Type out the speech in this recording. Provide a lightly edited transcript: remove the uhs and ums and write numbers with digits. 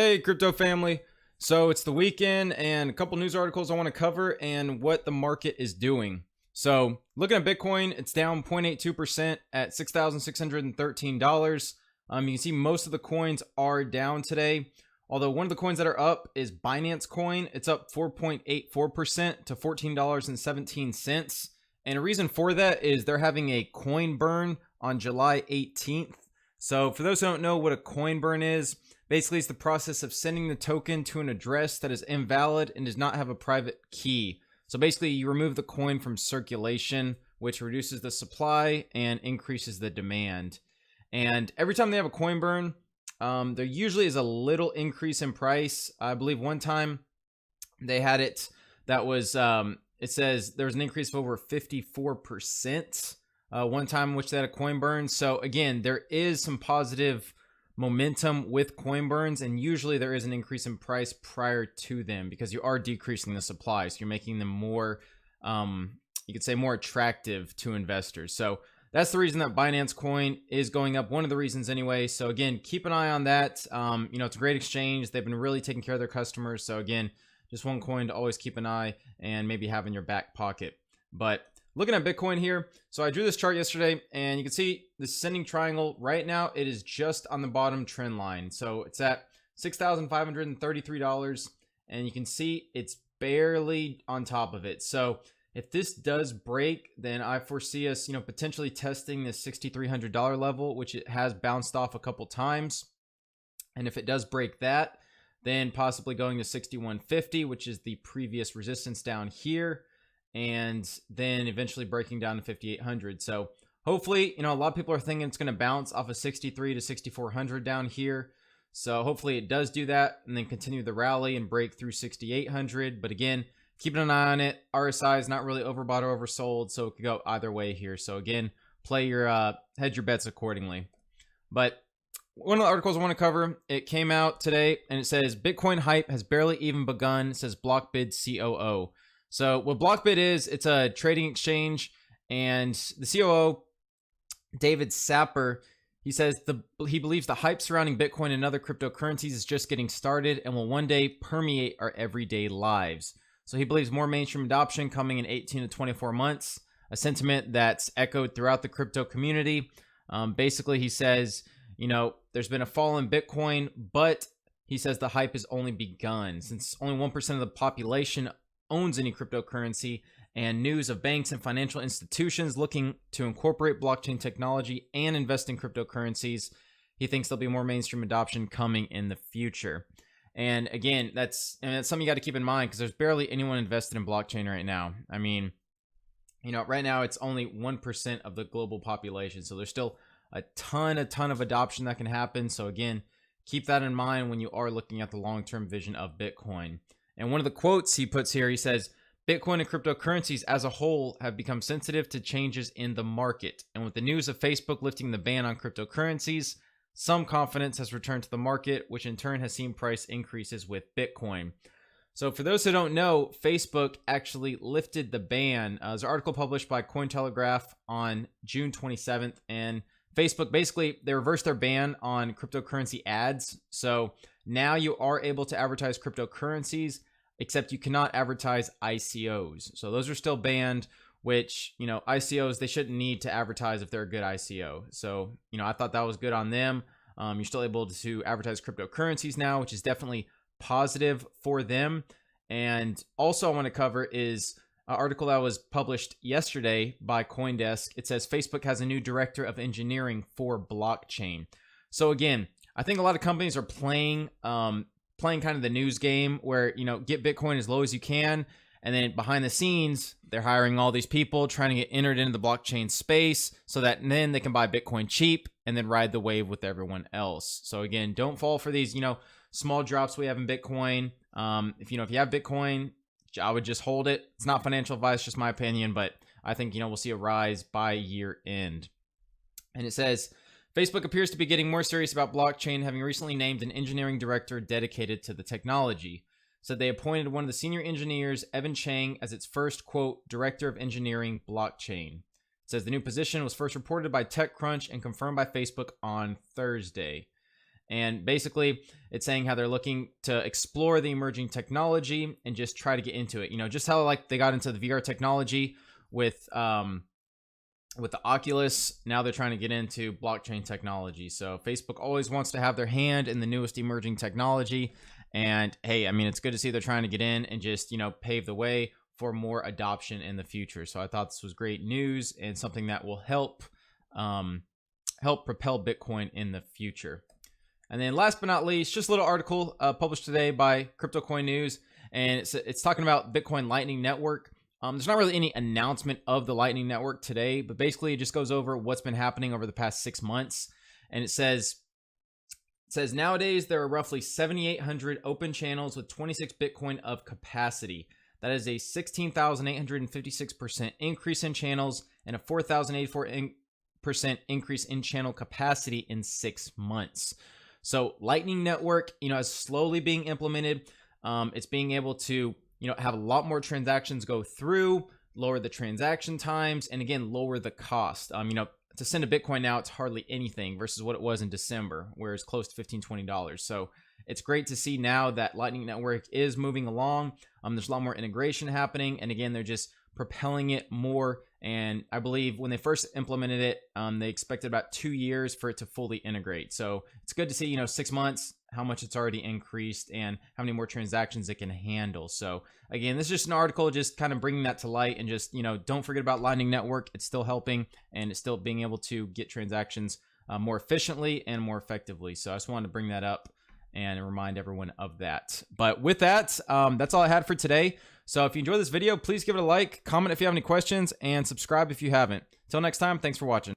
Hey, crypto family. So it's the weekend and a couple news articles I want to cover and what the market is doing. So looking at Bitcoin, it's down 0.82% at $6,613. You can see most of the coins are down today. Although one of the coins that are up is Binance Coin. It's up 4.84% to $14.17. And a reason for that is they're having a coin burn on July 18th. So for those who don't know what a coin burn is, basically it's the process of sending the token to an address that is invalid and does not have a private key. So basically you remove the coin from circulation, which reduces the supply and increases the demand. And every time they have a coin burn, there usually is a little increase in price. I believe one time they had it that was, it says there was an increase of over 54%. One time in which they had a coin burn. So again, there is some positive momentum with coin burns, and usually there is an increase in price prior to them because you are decreasing the supply. So you're making them more, you could say more attractive to investors. So that's the reason that Binance Coin is going up. One of the reasons anyway. So again, keep an eye on that. It's a great exchange. They've been really taking care of their customers. So again, just one coin to always keep an eye and maybe have in your back pocket. But looking at Bitcoin here, so I drew this chart yesterday, and you can see the descending triangle. Right now, it is just on the bottom trend line. So it's at $6,533, and you can see it's barely on top of it. So if this does break, then I foresee us, potentially testing this $6,300 level, which it has bounced off a couple times. And if it does break that, then possibly going to 6,150, which is the previous resistance down here, and then eventually breaking down to 5,800. So hopefully, a lot of people are thinking it's going to bounce off of 63 to 6,400 down here. So hopefully it does do that and then continue the rally and break through 6,800. But again, keeping an eye on it. RSI is not really overbought or oversold, so it could go either way here. So again, play your hedge your bets accordingly. But one of the articles I want to cover, it came out today, and it says Bitcoin hype has barely even begun, says Blockbid COO. So what Blockbid is, it's a trading exchange, and the COO, David Sapper, he says he believes the hype surrounding Bitcoin and other cryptocurrencies is just getting started and will one day permeate our everyday lives. So he believes more mainstream adoption coming in 18 to 24 months, a sentiment that's echoed throughout the crypto community. Basically, he says, there's been a fall in Bitcoin, but he says the hype has only begun since only 1% of the population owns any cryptocurrency, and news of banks and financial institutions looking to incorporate blockchain technology and invest in cryptocurrencies. He thinks there'll be more mainstream adoption coming in the future. And again, that's something you got to keep in mind because there's barely anyone invested in blockchain right now. I mean, right now it's only 1% of the global population. So there's still a ton of adoption that can happen. So again, keep that in mind when you are looking at the long-term vision of Bitcoin. And one of the quotes he puts here, he says, Bitcoin and cryptocurrencies as a whole have become sensitive to changes in the market. And with the news of Facebook lifting the ban on cryptocurrencies, some confidence has returned to the market, which in turn has seen price increases with Bitcoin. So for those who don't know, Facebook actually lifted the ban. There's an article published by Cointelegraph on June 27th, and Facebook basically, they reversed their ban on cryptocurrency ads. So now you are able to advertise cryptocurrencies, except you cannot advertise ICOs. So those are still banned, which, ICOs, they shouldn't need to advertise if they're a good ICO. So, I thought that was good on them. You're still able to advertise cryptocurrencies now, which is definitely positive for them. And also I want to cover is an article that was published yesterday by CoinDesk. It says Facebook has a new director of engineering for blockchain. So again, I think a lot of companies are playing kind of the news game where, get Bitcoin as low as you can. And then behind the scenes, they're hiring all these people trying to get entered into the blockchain space so that then they can buy Bitcoin cheap and then ride the wave with everyone else. So again, don't fall for these, small drops we have in Bitcoin. If you have Bitcoin, I would just hold it. It's not financial advice, just my opinion, but I think, we'll see a rise by year end. And it says, Facebook appears to be getting more serious about blockchain, having recently named an engineering director dedicated to the technology. Said they appointed one of the senior engineers, Evan Chang, as its first, quote, director of engineering blockchain. It says the new position was first reported by TechCrunch and confirmed by Facebook on Thursday. And basically, it's saying how they're looking to explore the emerging technology and just try to get into it. You know, just how like they got into the VR technology with the Oculus. Now they're trying to get into blockchain technology. So Facebook always wants to have their hand in the newest emerging technology. And hey, I mean, it's good to see they're trying to get in and just, you know, pave the way for more adoption in the future. So I thought this was great news and something that will help propel Bitcoin in the future. And then last but not least, just a little article published today by CryptoCoin News, and it's talking about Bitcoin Lightning Network. There's not really any announcement of the Lightning Network today, but basically it just goes over what's been happening over the past 6 months. And it says nowadays there are roughly 7,800 open channels with 26 Bitcoin of capacity. That is a 16,856% increase in channels and a 4,084% increase in channel capacity in 6 months. So Lightning Network, you know, is slowly being implemented. It's being able to, you know, have a lot more transactions go through, lower the transaction times, and again, lower the cost. You know, to send a Bitcoin now, it's hardly anything versus what it was in December, where it's close to $15, $20. So it's great to see now that Lightning Network is moving along. There's a lot more integration happening. And again, they're just propelling it more. And I believe when they first implemented it, they expected about 2 years for it to fully integrate. So it's good to see, you know, 6 months, how much it's already increased and how many more transactions it can handle. So again, this is just an article just kind of bringing that to light, and just, you know, don't forget about Lightning Network. It's still helping, and it's still being able to get transactions more efficiently and more effectively. So I just wanted to bring that up and remind everyone of that. But with that, that's all I had for today. So if you enjoyed this video, please give it a like, comment if you have any questions, and subscribe if you haven't. Until next time, thanks for watching.